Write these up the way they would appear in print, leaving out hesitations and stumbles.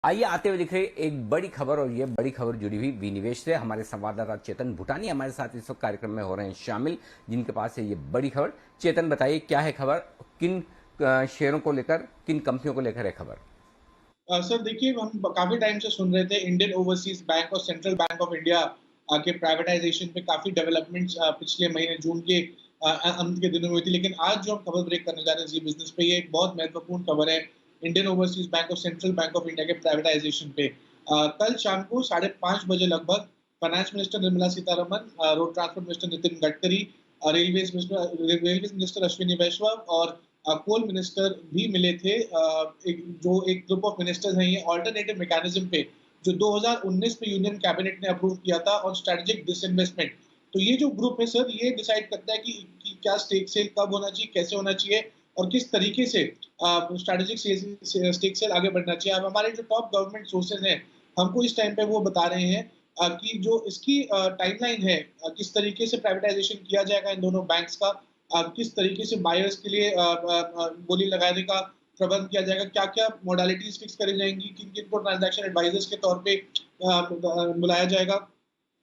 आइए आते हुए दिख रही एक बड़ी खबर, और ये बड़ी खबर जुड़ी हुई विनिवेश से। हमारे संवाददाता चेतन भूटानी हमारे साथ इस वक्त कार्यक्रम में हो रहे हैं शामिल, जिनके पास है ये बड़ी खबर। चेतन, बताइए क्या है खबर, किन शेयरों को लेकर, किन कंपनियों को लेकर है खबर? सर देखिए, हम काफी टाइम से सुन रहे थे इंडियन ओवरसीज बैंक और सेंट्रल बैंक ऑफ इंडिया के प्राइवेटाइजेशन पे काफी डेवलपमेंट्स पिछले महीने जून के अंत के दिनों में हुई थी। लेकिन आज जो हम खबर ब्रेक करने जा रहे हैं जी बिजनेस पे, ये एक बहुत महत्वपूर्ण खबर है इंडियन ओवरसीज बैंक और सेंट्रल बैंक ऑफ इंडिया के प्राइवेटाइजेशन पे। कल शाम को 5:30 बजे लगभग finance minister Nirmala Sitharaman, road transport minister Nitin Gadkari, railway minister Ashwini Vaishnaw और कोल मिनिस्टर भी मिले थे। एक ग्रुप ऑफ मिनिस्टर्स हैं, ये ऑल्टरनेटिव मैकेनिज्म पे जो 2019 में यूनियन कैबिनेट ने अप्रूव किया था और स्ट्रेटेजिक डिसइन्वेस्टमेंट। तो ये जो ग्रुप है सर, ये डिसाइड करता है कि क्या स्टेक सेल कब होना चाहिए, कैसे होना चाहिए और किस तरीके से स्ट्रेटेजिक स्टेक सेल आगे बढ़ना चाहिए। अब हमारे जो टॉप गवर्नमेंट सोर्सेज हैं, हमको इस टाइम पे वो बता रहे हैं कि जो इसकी टाइमलाइन है, किस तरीके से प्राइवेटाइजेशन किया जाएगा इन दोनों बैंक्स का, किस तरीके से बायर्स के लिए बोली लगाने का प्रबंध किया जाएगा, क्या-क्या मॉडलिटीज फिक्स करी जाएंगी, किन-किन को ट्रांजैक्शन एडवाइजर्स के तौर पे बुलाया जाएगा।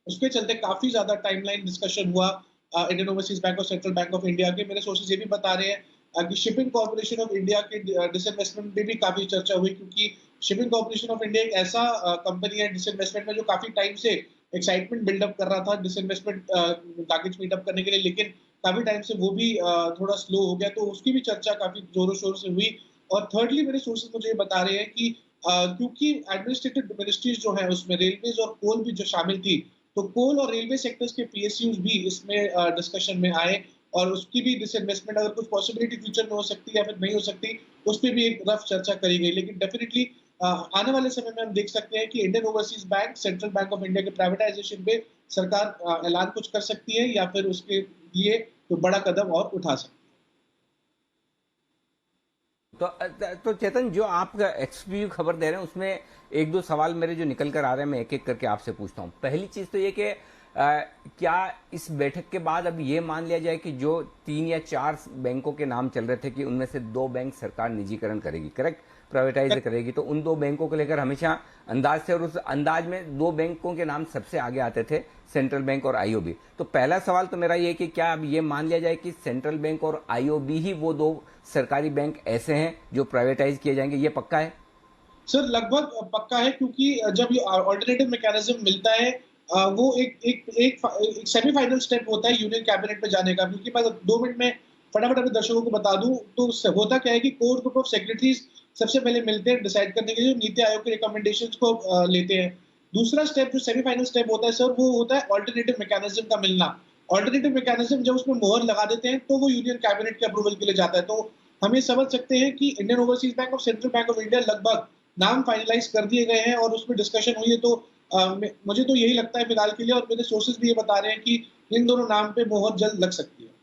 उसके चलते काफी ज्यादा टाइमलाइन डिस्कशन हुआ इंडियन ओवरसीज बैंक और सेंट्रल बैंक ऑफ इंडिया के। मेरे सोर्सेज ये भी बता रहे हैं कि शिपिंग कॉर्पोरेशन ऑफ इंडिया के डिसइन्वेस्टमेंट पे भी काफी चर्चा हुई, क्योंकि शिपिंग कॉर्पोरेशन ऑफ इंडिया एक ऐसा कंपनी है डिसइन्वेस्टमेंट में जो काफी टाइम से एक्साइटमेंट बिल्डअप कर रहा था डिसइन्वेस्टमेंट टारगेट्स मीटअप करने के लिए, लेकिन काफी टाइम से वो भी थोड़ा स्लो हो गया, तो उसकी भी चर्चा काफी जोरों शोरों से हुई। और थर्डली मेरे सोर्सेज मुझे ये बता रहे हैं कि क्योंकि एडमिनिस्ट्रेटिव मिनिस्ट्रीज जो है उसमें रेलवेज और कोल भी जो शामिल थी, तो कोल और रेलवे सेक्टर्स के पीएसयूज भी इसमें डिस्कशन में आए और उसकी भी डिसइन्वेस्टमेंट अगर कुछ पॉसिबिलिटी फ्यूचर में हो सकती है या फिर नहीं हो सकती, उस पर भी एक रफ चर्चा करी गई। लेकिन डेफिनेटली आने वाले समय में हम देख सकते हैं कि Indian Overseas bank, central Bank of India के प्राइवेटाइजेशन पे सरकार ऐलान कुछ कर सकती है या फिर उसके लिए कोई बड़ा कदम और उठा सकती है। तो चेतन, जो आप एक्सक्लूसिव खबर दे रहे हैं उसमें एक दो सवाल मेरे जो निकल कर आ रहे हैं, मैं एक एक करके आपसे पूछता हूं। पहली चीज तो ये कि क्या इस बैठक के बाद अब ये मान लिया जाए कि जो 3 या 4 बैंकों के नाम चल रहे थे कि उनमें से 2 बैंक सरकार निजीकरण करेगी, करेक्ट, प्राइवेटाइज करेगी, तो उन 2 बैंकों को लेकर हमेशा अंदाज से, और उस अंदाज में 2 बैंकों के नाम सबसे आगे आते थे, सेंट्रल बैंक और आईओबी। तो पहला सवाल तो मेरा ये कि क्या अब ये मान लिया जाए कि सेंट्रल बैंक और आईओबी ही वो 2 सरकारी बैंक ऐसे हैं जो प्राइवेटाइज किए जाएंगे, ये पक्का है? सर लगभग पक्का है, क्योंकि जब ये ऑल्टरनेटिव मैकेनिज्म मिलता है, वो एक सेमीफाइनल स्टेप होता है यूनियन कैबिनेट में जाने का। क्योंकि मैं 2 मिनट में फटाफट अपने दर्शकों को बता दूं तो होता क्या है कि कोर ग्रुप ऑफ सेक्रेटरीज सबसे पहले मिलते हैं डिसाइड करने के लिए, नीति आयोग के रिकमेंडेशंस को लेते हैं। दूसरा स्टेप जो सेमीफाइनल स्टेप होता है सर, वो होता है ऑल्टरनेटिव मैकेनिज्म का मिलना। ऑल्टरनेटिव मैकेनिज्म जब उसमें मोहर लगा देते हैं तो वो यूनियन कैबिनेट के अप्रूवल के लिए जाता है। तो हम ये समझ सकते हैं कि इंडियन ओवरसीज बैंक और सेंट्रल बैंक ऑफ इंडिया लगभग नाम फाइनलाइज कर दिए गए हैं और उसमें डिस्कशन हुई है। तो मुझे तो यही लगता है फिलहाल के लिए, और मेरे सोर्सेज भी ये बता रहे हैं कि इन दोनों नाम पे मोहर जल्द लग सकती है।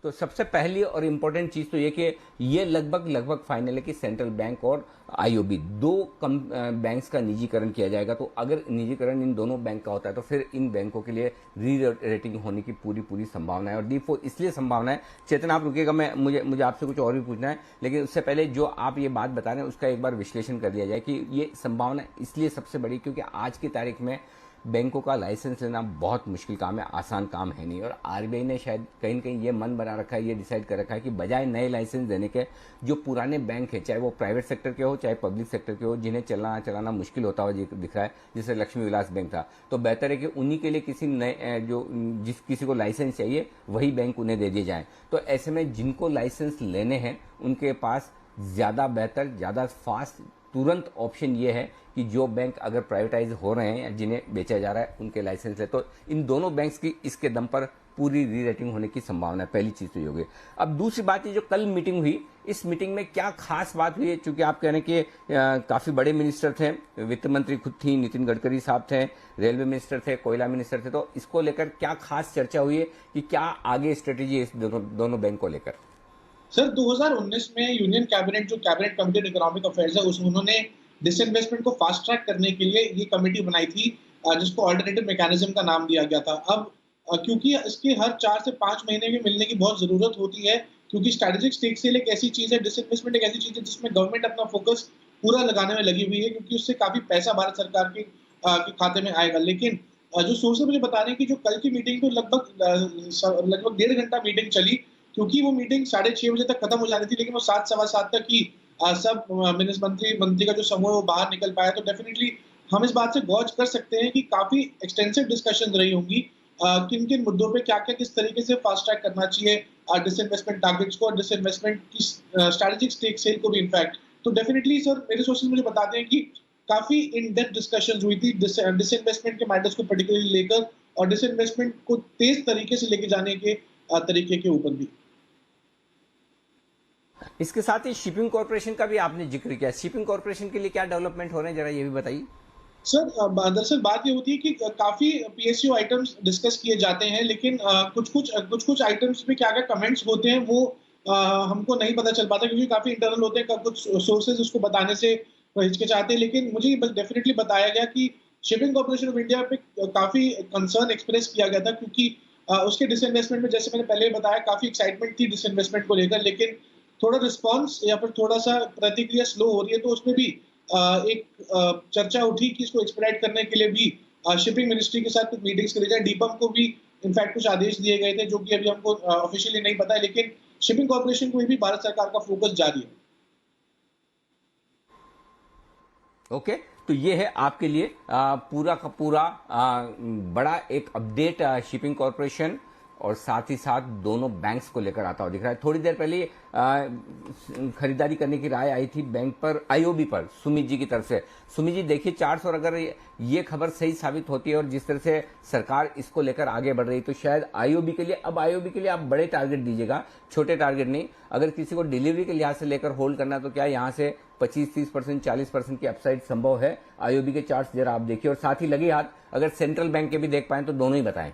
तो सबसे पहली और इम्पोर्टेंट चीज तो ये कि ये लगभग फाइनल है कि सेंट्रल बैंक और आईओबी 2 बैंक्स का निजीकरण किया जाएगा। तो अगर निजीकरण इन दोनों बैंक का होता है तो फिर इन बैंकों के लिए री रेटिंग होने की पूरी संभावना है, और डी4 इसलिए संभावना है। चेतन, आप रुकिएगा, मुझे आपसे कुछ और भी पूछना है, लेकिन उससे पहले जो आप ये बात बता रहे हैं उसका एक बार विश्लेषण कर दिया जाए कि ये संभावना इसलिए सबसे बड़ी क्योंकि आज की तारीख में बैंकों का लाइसेंस लेना बहुत मुश्किल काम है, आसान काम है नहीं। और आरबीआई ने शायद कहीं न कहीं ये मन बना रखा है, ये डिसाइड कर रखा है कि बजाय नए लाइसेंस देने के, जो पुराने बैंक है, चाहे वो प्राइवेट सेक्टर के हो चाहे पब्लिक सेक्टर के हो, जिन्हें चलाना मुश्किल होता हुआ दिख रहा है, जैसे लक्ष्मी विलास बैंक था, तो बेहतर है कि उन्हीं के लिए किसी नए जिस किसी को लाइसेंस चाहिए वही बैंक उन्हें दे दिए जाए। तो ऐसे में जिनको लाइसेंस लेने हैं उनके पास ज़्यादा बेहतर, ज़्यादा फास्ट, तुरंत ऑप्शन ये है कि जो बैंक अगर प्राइवेटाइज हो रहे हैं या जिन्हें बेचा जा रहा है उनके लाइसेंस ले, तो इन दोनों बैंक्स की इसके दम पर पूरी री रेटिंग होने की संभावना है। पहली चीज तो ये होगी। अब दूसरी बात, ये जो कल मीटिंग हुई, इस मीटिंग में क्या खास बात हुई है? चूंकि आप कह रहे हैं कि काफी बड़े मिनिस्टर थे, वित्त मंत्री खुद थी, नितिन गडकरी साहब थे, रेलवे मिनिस्टर थे, कोयला मिनिस्टर थे, तो इसको लेकर क्या खास चर्चा हुई है कि क्या आगे स्ट्रेटेजी है इस दोनों बैंक को लेकर? सर 2019 में यूनियन कैबिनेट, जो cabinet committee on economic affairs है, उसमें उन्होंने डिसइन्वेस्टमेंट को फास्ट ट्रैक करने के लिए ये कमेटी बनाई थी, जिसको ऑल्टरनेटिव मैकेनिज्म का नाम दिया गया था। अब क्योंकि इसके हर 4 से 5 महीने में मिलने की बहुत जरूरत होती है, क्योंकि स्ट्रैटेजिक स्टेक सेल एक ऐसी चीज है, डिसइन्वेस्टमेंट एक ऐसी चीज है जिसमें गवर्नमेंट अपना फोकस पूरा लगाने में लगी हुई है, क्योंकि उससे काफी पैसा भारत सरकार के खाते में आएगा। लेकिन जो सोर्सेज मुझे बता रहे हैं कि जो कल की मीटिंग तो लगभग 1.5 घंटा मीटिंग चली, क्योंकि वो मीटिंग 6:30 बजे तक खत्म हो जानी थी, लेकिन वो 7 सवा 7 तक ही सब मंत्री का जो समूह है वो बाहर निकल पाया। तो डेफिनेटली हम इस बात से गौज कर सकते हैं कि काफी एक्सटेंसिव डिस्कशन रही होंगी, किन किन मुद्दों पे क्या क्या किस तरीके से फास्ट ट्रैक करना चाहिए डिसइन्वेस्टमेंट टारगेट्स को और डिसइन्वेस्टमेंट की स्ट्रैटेजिक स्टेक सेल को भी इनफैक्ट। तो डेफिनेटली सर मेरे सोर्सेज मुझे बताते हैं कि काफी इन डेप्थ डिस्कशन हुई थी डिसइन्वेस्टमेंट के मैटर्स को पर्टिकुलरली लेकर और डिसइन्वेस्टमेंट को तेज तरीके से लेके जाने के तरीके के ऊपर भी। इसके साथ ही शिपिंग कॉर्पोरेशन का भी आपने जिक्र किया। शिपिंग कॉर्पोरेशन के लिए क्या डेवलपमेंट हो रहे हैं, जरा ये भी बताइए। सर दरअसल बात ये होती है कि काफी पीएसयू आइटम्स डिस्कस किए जाते हैं, लेकिन कुछ कुछ आइटम्स पे क्या क्या कमेंट्स होते हैं वो हमको नहीं पता चल पाता, क्योंकि काफी इंटरनल होते हैं, कुछ सोर्सेज उसको बताने से हिचकिचाते हैं। लेकिन मुझे ये डेफिनेटली बताया गया कि शिपिंग कॉर्पोरेशन ऑफ इंडिया पे काफी कंसर्न एक्सप्रेस किया गया था, क्योंकि उसके डिसइन्वेस्टमेंट में, जैसे मैंने पहले बताया, काफी एक्साइटमेंट थी डिसइन्वेस्टमेंट को लेकर, लेकिन थोड़ा रिस्पॉन्स या फिर थोड़ा सा प्रतिक्रिया स्लो हो रही है। तो उसमें भी एक चर्चा उठी कि इसको एक्सपेडाइट करने के लिए भी शिपिंग मिनिस्ट्री के साथ कुछ मीटिंग्स करी जाए। डीपम को भी इनफैक्ट कुछ आदेश दिए गए थे, जो कि अभी हमको ऑफिशियली नहीं पता है, लेकिन शिपिंग कॉर्पोरेशन को भी भारत सरकार का फोकस जारी है। ओके, तो ये है आपके लिए पूरा का पूरा बड़ा एक अपडेट शिपिंग कॉर्पोरेशन और साथ ही साथ दोनों बैंक्स को लेकर आता हुआ दिख रहा है। थोड़ी देर पहले खरीदारी करने की राय आई थी बैंक पर, आईओबी पर, सुमित जी की तरफ से। सुमित जी देखिए, 400 अगर ये खबर सही साबित होती है और जिस तरह से सरकार इसको लेकर आगे बढ़ रही, तो शायद आईओबी के लिए आप बड़े टारगेट दीजिएगा, छोटे टारगेट नहीं। अगर किसी को डिलीवरी के लिहाज से लेकर होल्ड करना, तो क्या यहाँ से 25-30%, 40% की अपसाइड संभव है? आईओबी के चार्ट्स जरा आप देखिए, और साथ ही लगे हाथ अगर सेंट्रल बैंक के भी देख पाए तो दोनों ही बताएं।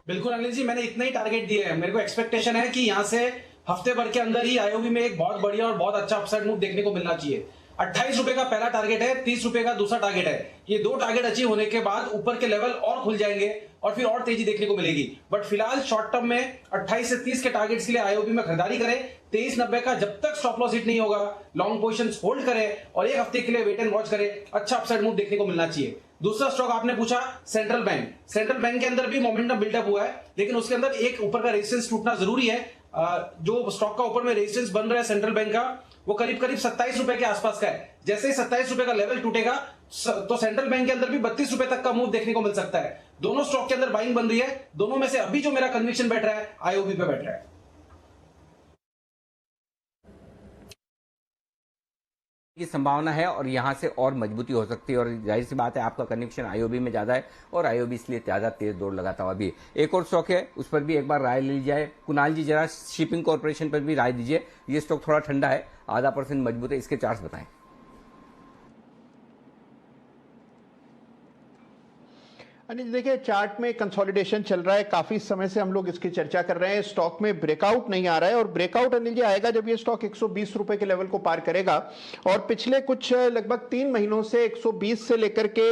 बिल्कुल अनिल जी, मैंने इतना ही टारगेट दिया है। मेरे को एक्सपेक्टेशन है कि यहाँ से हफ्ते भर के अंदर ही आईओबी में एक बहुत बढ़िया और बहुत अच्छा अपसाइड मूव देखने को मिलना चाहिए। 28 रुपए का पहला टारगेट है, 30 रुपए का दूसरा टारगेट है। ये दो टारगेट अचीव होने के बाद ऊपर के लेवल और खुल जाएंगे और फिर और तेजी देखने को मिलेगी। बट फिलहाल शॉर्ट टर्म में 28 से 30 के टारगेट्स के लिए आईओबी में खरीदारी करें। 23.90 का जब तक स्टॉप लॉस हिट नहीं होगा, लॉन्ग पोजीशन होल्ड करें और एक हफ्ते के लिए वेट एंड वॉच करें। अच्छा अपसाइड मूव देखने को मिलना चाहिए। दूसरा स्टॉक आपने पूछा सेंट्रल बैंक। सेंट्रल बैंक के अंदर भी मोमेंटम बिल्डअप हुआ है, लेकिन उसके अंदर एक ऊपर का रेजिस्टेंस टूटना जरूरी है। जो स्टॉक का ऊपर में रेजिस्टेंस बन रहा है सेंट्रल बैंक का, वो करीब करीब 27 रुपए के आसपास का है। जैसे ही 27 रुपए का लेवल टूटेगा तो सेंट्रल बैंक के अंदर भी 32 रुपए तक का मूव देखने को मिल सकता है। दोनों स्टॉक के अंदर बाइंग बन रही है। दोनों में से अभी जो मेरा कन्विक्शन बैठ रहा है आईओबी पे बैठ रहा है। की संभावना है और यहां से और मजबूती हो सकती है, और जाहिर सी बात है आपका कनेक्शन आईओबी में ज्यादा है और आईओबी इसलिए ज्यादा तेज दौड़ लगाता हुआ भी। एक और स्टॉक है, उस पर भी एक बार राय ली जाए। कुणाल जी जरा शिपिंग कॉर्पोरेशन पर भी राय दीजिए। ये स्टॉक थोड़ा ठंडा है, 0.5% मजबूत है, इसके चार्ट्स बताएं। अनिल देखिए, चार्ट में कंसोलिडेशन चल रहा है, काफी समय से हम लोग इसकी चर्चा कर रहे हैं। स्टॉक में ब्रेकआउट नहीं आ रहा है और ब्रेकआउट अनिल जी आएगा जब ये स्टॉक 120 रुपए के लेवल को पार करेगा। और पिछले कुछ लगभग 3 महीनों से 120 से लेकर के